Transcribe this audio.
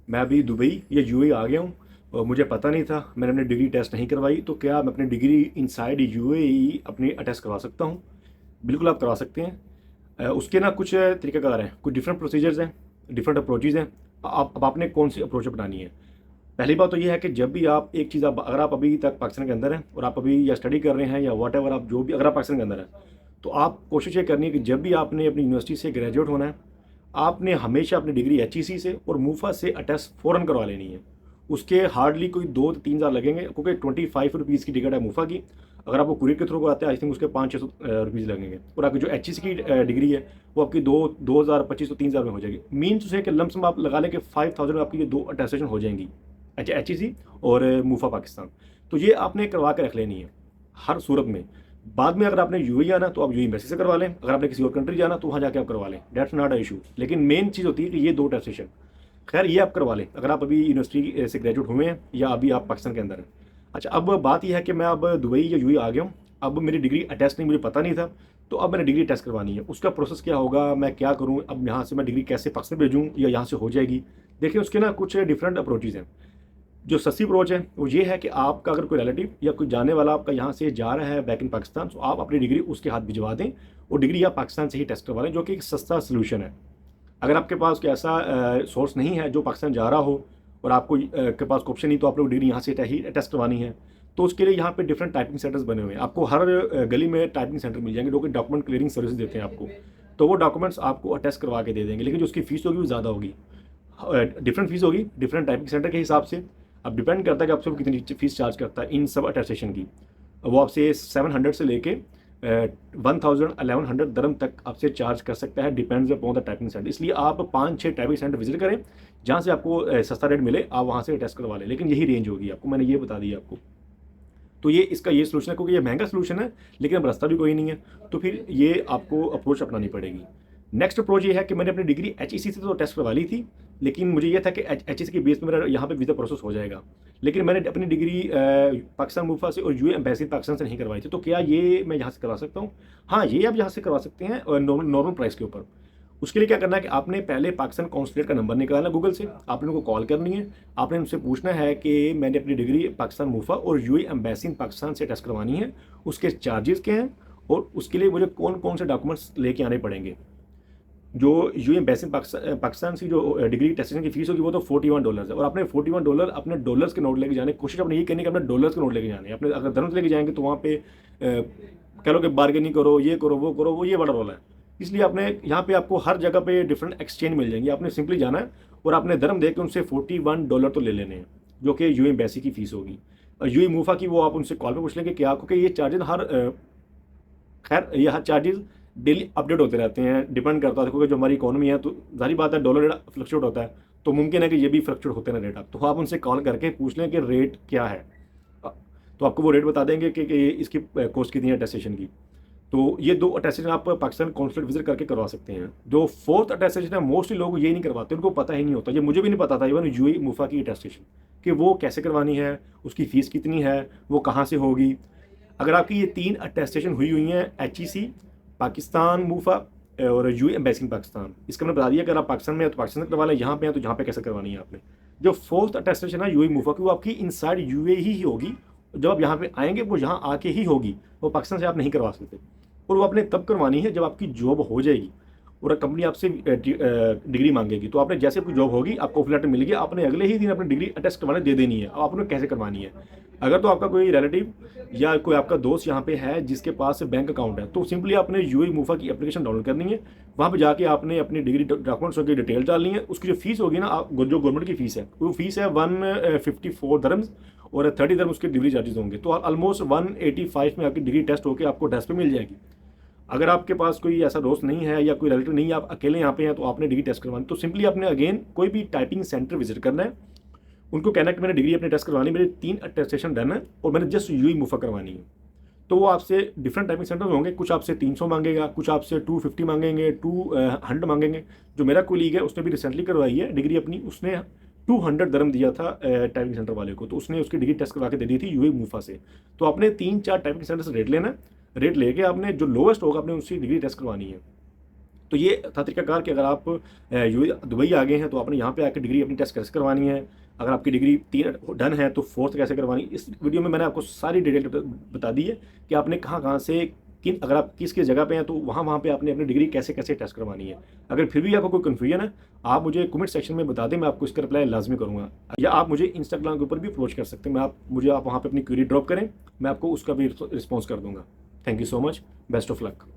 मैं अभी दुबई या यूएई आ गया हूँ और मुझे पता नहीं था, मैंने अपनी डिग्री टेस्ट नहीं करवाई, तो क्या मैं अपनी डिग्री इनसाइड यूएई अपनी अटेस्ट करवा सकता हूँ? बिल्कुल आप करवा सकते हैं। उसके ना कुछ तरीक़ाकार हैं, कुछ डिफरेंट प्रोसीजर्स हैं, डिफरेंट अप्रोचेज़ हैं। आप अब आपने कौन सी अप्रोच अपनानी है? पहली बात तो ये है कि जब भी आप एक चीज़, आप अगर आप अभी तक पाकिस्तान के अंदर हैं और आप अभी या स्टडी कर रहे हैं या व्हाटएवर, आप जो भी, अगर आप पाकिस्तान के अंदर हैं, तो आप कोशिश ये करनी है कि जब भी आपने अपनी यूनिवर्सिटी से ग्रेजुएट होना है, आपने हमेशा अपनी डिग्री एचईसी से और मूफा से अटेस्ट फ़ौरन करवा लेनी है। उसके हार्डली कोई 2 से 3 हज़ार लगेंगे, क्योंकि 25 रुपीज़ की टिकट है मूफा की। अगर आपको कुरियर के थ्रू कराते हैं, आई थिंक उसके 500-600 रुपीज़ लगेंगे। और आपकी जो एचईसी की डिग्री है, वो आपकी 2,000, 2500-3,000 में हो जाएगी। मीन्स उसे कि लमसम आप लगा लें कि 5,000 में आपकी ये 2 अटेस्टेशन हो जाएंगी, एचईसी और मूफा पाकिस्तान। तो ये आपने करवा के रख लेनी है हर सूरत में। बाद में अगर आपने यूएई आना तो आप यूएई एम्बेसी से करवा लें, अगर आपने किसी और कंट्री जाना तो वहाँ जाके आप करवा लें, डेट्स नॉट अ इशू। लेकिन मेन चीज़ होती है कि ये 2 अटेस्टेशन, खैर ये आप करवा लें अगर आप अभी यूनिवर्सिटी से ग्रेजुएट हुए हैं या अभी आप पाकिस्तान के अंदर हैं। अच्छा, अब बात यह है कि मैं अब दुबई या यूएई आ गया हूँ। अब मेरी डिग्री अटेस्ट नहीं, मुझे पता नहीं था, तो अब मैंने डिग्री टेस्ट करवानी है। उसका प्रोसेस क्या होगा, मैं क्या करूँ, अब यहाँ से मैं डिग्री कैसे पाकिस्तान भेजूँ या यहाँ से हो जाएगी? देखिए, उसके ना कुछ डिफरेंट अप्रोचेज़ हैं। जो सस्ती अप्रोच है वो ये है कि आपका अगर कोई रिलेटिव या कोई जाने वाला आपका यहाँ से जा रहा है बैक इन पाकिस्तान, तो आप अपनी डिग्री उसके हाथ भिजवा दें और डिग्री आप पाकिस्तान से ही टेस्ट करवा लें, जो कि एक सस्ता सोल्यूशन है। अगर आपके पास कोई ऐसा सोर्स नहीं है जो पाकिस्तान जा रहा हो और आपको के पास ऑप्शन नहीं, तो आप लोग डिग्री यहाँ से ही टेस्ट करवानी है, तो उसके लिए यहाँ पे डिफरेंट टाइपिंग सेंटर्स बने हुए हैं। आपको हर गली में टाइपिंग सेंटर मिल जाएंगे जो कि डॉक्यूमेंट क्लियरिंग सर्विस देते हैं आपको। तो वो डॉक्यूमेंट्स आपको अटेस्ट करवा के दे देंगे, लेकिन जो उसकी फ़ीस होगी वो ज़्यादा होगी। डिफरेंट फीस होगी डिफरेंट टाइपिंग सेंटर के हिसाब से। अब डिपेंड करता है कि आपसे वो कितनी फ़ीस चार्ज करता है इन सब अटेस्टेशन की। वो आपसे 700 से लेके 1,000 दरम तक आपसे चार्ज कर सकता है, depends upon the typing centre. इसलिए आप 5-6 टाइपिंग सेंटर विजिट करें, जहाँ से आपको सस्ता रेट मिले, आप वहाँ से टेस्ट करवा लें। लेकिन यही रेंज होगी आपको, मैंने ये बता दिया आपको। तो ये इसका ये सोल्यूशन है, क्योंकि ये महंगा सोल्यूशन है लेकिन अब रास्ता भी कोई नहीं है, तो फिर ये आपको अप्रोच अपनानी पड़ेगी। नेक्स्ट अप्रोच ये है कि मैंने अपनी डिग्री एचईसी से तो टेस्ट करवा ली थी, लेकिन मुझे ये था कि एचईसी के बेस पे मेरा यहाँ पे वीज़ा प्रोसेस हो जाएगा। लेकिन मैंने अपनी डिग्री पाकिस्तान मूफा से और यूए एम्बेसी पाकिस्तान से नहीं करवाई थी, तो क्या ये मैं यहाँ से करवा सकता हूँ? हाँ, ये आप यहाँ से करवा सकते हैं नॉर्मल प्राइस के ऊपर। उसके लिए क्या करना है कि आपने पहले पाकिस्तान कॉन्सुलेट का नंबर निकालना गूगल से, आपने उनको कॉल करनी है, आपने उनसे पूछना है कि मैंने अपनी डिग्री पाकिस्तान मूफा और यूएई एम्बेसी पाकिस्तान से टेस्ट करवानी है, उसके चार्जेस क्या हैं और उसके लिए मुझे कौन कौन से डॉक्यूमेंट्स लेके आने पड़ेंगे। जो यूएई एम्बेसी पाकिस्तान की जो डिग्री टेस्टिंग की फीस होगी वो तो $41 है, और आपने $41 अपने डॉलर्स के नोट लेके जाने, कोशिश अपने ये करनी कि अपने डॉलर्स के नोट लेके जाने। अपने अगर धर्म लेके जाएंगे तो वहाँ पे कह लो कि बार्गेनिंग करो, ये करो, वो ये बड़ा रोल है। इसलिए आपने यहाँ पे आपको हर जगह पे डिफरेंट एक्सचेंज मिल जाएंगे, आपने सिंपली जाना है और आपने धर्म दे के उनसे $41 तो ले लेने हैं, जो कि यूएई एम्बेसी की फ़ीस होगी। और यूएई मूफा की वो आप उनसे कॉल पे पूछ लेंगे कि आपको, कि ये चार्जेस खैर यह चार्जेस डेली अपडेट होते रहते हैं, डिपेंड करता है, क्योंकि जो हमारी इकोनॉमी है तो जाहिर बात है डॉलर रेट फ्लक्चुएट होता है, तो मुमकिन है कि ये भी फ्लक्चुएट होते हैं रेट। आप तो आप उनसे कॉल करके पूछ लें कि रेट क्या है, तो आपको वो रेट बता देंगे कि इसकी कॉस्ट कितनी है अटेस्टेशन की। तो ये 2 अटेस्टेशन आप पाकिस्तान कॉन्सुलेट विजिट करके करवा सकते हैं। जो 4th अटेस्टेशन है, मोस्टली लोग ये नहीं करवाते, उनको पता ही नहीं होता। ये मुझे भी नहीं पता था इवन यूएई मूफा की अटेस्टेशन, कि वो कैसे करवानी है, उसकी फ़ीस कितनी है, वो कहाँ से होगी। अगर आपकी ये 3 अटेस्टेशन हुई हैं, एचईसी, पाकिस्तान मूफा और यूएई एम्बेसी पाकिस्तान, इसका मैंने बता दिया। अगर आप पाकिस्तान में हैं तो पाकिस्तान से करवा लें, यहाँ पे हैं तो यहाँ पे कैसे करवानी है आपने। जो 4th अटेस्टेशन है यूएई मूफा की, वो आपकी इनसाइड यूएई ही होगी। जब आप यहाँ पे आएंगे वो यहाँ आके ही होगी, वो पाकिस्तान से आप नहीं करवा सकते। और वो आपने तब करवानी है जब आपकी जॉब हो जाएगी और कंपनी आपसे डिग्री मांगेगी। तो आपने जैसे आपकी जॉब होगी, आपको ऑफर लेटर मिल गया, आपने अगले ही दिन अपनी डिग्री अटेस्ट करवाने दे देनी है। अब आपने कैसे करवानी है, अगर तो आपका कोई रिलेटिव या कोई आपका दोस्त यहाँ पे है जिसके पास बैंक अकाउंट है, तो सिंपली आपने यूएई मूफा की एप्लीकेशन डाउनलोड करनी है। वहाँ पे जाके आपने अपनी डिग्री डॉक्यूमेंट्स की डिटेल डालनी है। उसकी जो फीस होगी ना, जो गवर्नमेंट की फीस है, वो फीस है 154 दरम्स और 30 दरम उसके डिग्री चार्जेस होंगे। तो ऑलमोस्ट 185 में आपकी डिग्री टेस्ट होकर आपको डेस्क पे मिल जाएगी। अगर आपके पास कोई ऐसा दोस्त नहीं है या कोई रिलेटिव नहीं है, आप अकेले यहाँ पे हैं, तो आपने डिग्री टेस्ट करवानी, तो सिंपली आपने अगेन कोई भी टाइपिंग सेंटर विजिट करना है, उनको कहना है कि मैंने डिग्री अपनी टेस्ट करवानी, मेरे 3 अटेस्टेशन डन है और मैंने जस्ट यूएई मूफा करवानी है। तो वो आपसे डिफरेंट टाइपिंग सेंटर्स होंगे, कुछ आपसे 300 मांगेगा, कुछ आपसे 250 मांगेंगे, 200 मांगेंगे। जो मेरा कोलीग है उसने भी रिसेंटली करवाई है डिग्री अपनी, उसने 200 दरम दिया था टाइपिंग सेंटर वाले को, तो उसने उसकी डिग्री टेस्ट करवा के दे दी थी यूएई मूफा से। तो आपने 3-4 टाइपिंग सेंटर से रेट लेना, रेट लेके आपने जो लोवेस्ट होगा आपने उसकी डिग्री टेस्ट करवानी है। तो ये था तरीकाकार कि अगर आप दुबई आ गए हैं तो आपने यहाँ पे आकर डिग्री अपनी टेस्ट कैसे करवानी है, अगर आपकी डिग्री 3 डन है तो 4th कैसे करवानी। इस वीडियो में मैंने आपको सारी डिटेल बता दी है कि आपने कहाँ से किन, अगर आप किस जगह पे हैं तो वहाँ पे आपने अपनी डिग्री कैसे टेस्ट करवानी है। अगर फिर भी आपको कोई कन्फ्यूजन है आप मुझे कमेंट सेक्शन में बता दें, मैं आपको इसका रिप्लाई लाजमी करूँगा। या आप मुझे इंस्टाग्राम के ऊपर भी अप्रोच कर सकते हैं, आप वहाँ पर अपनी क्वेरी ड्रॉप करें, मैं आपको उसका भी रिस्पॉन्स कर दूँगा। Thank you so much, best of luck.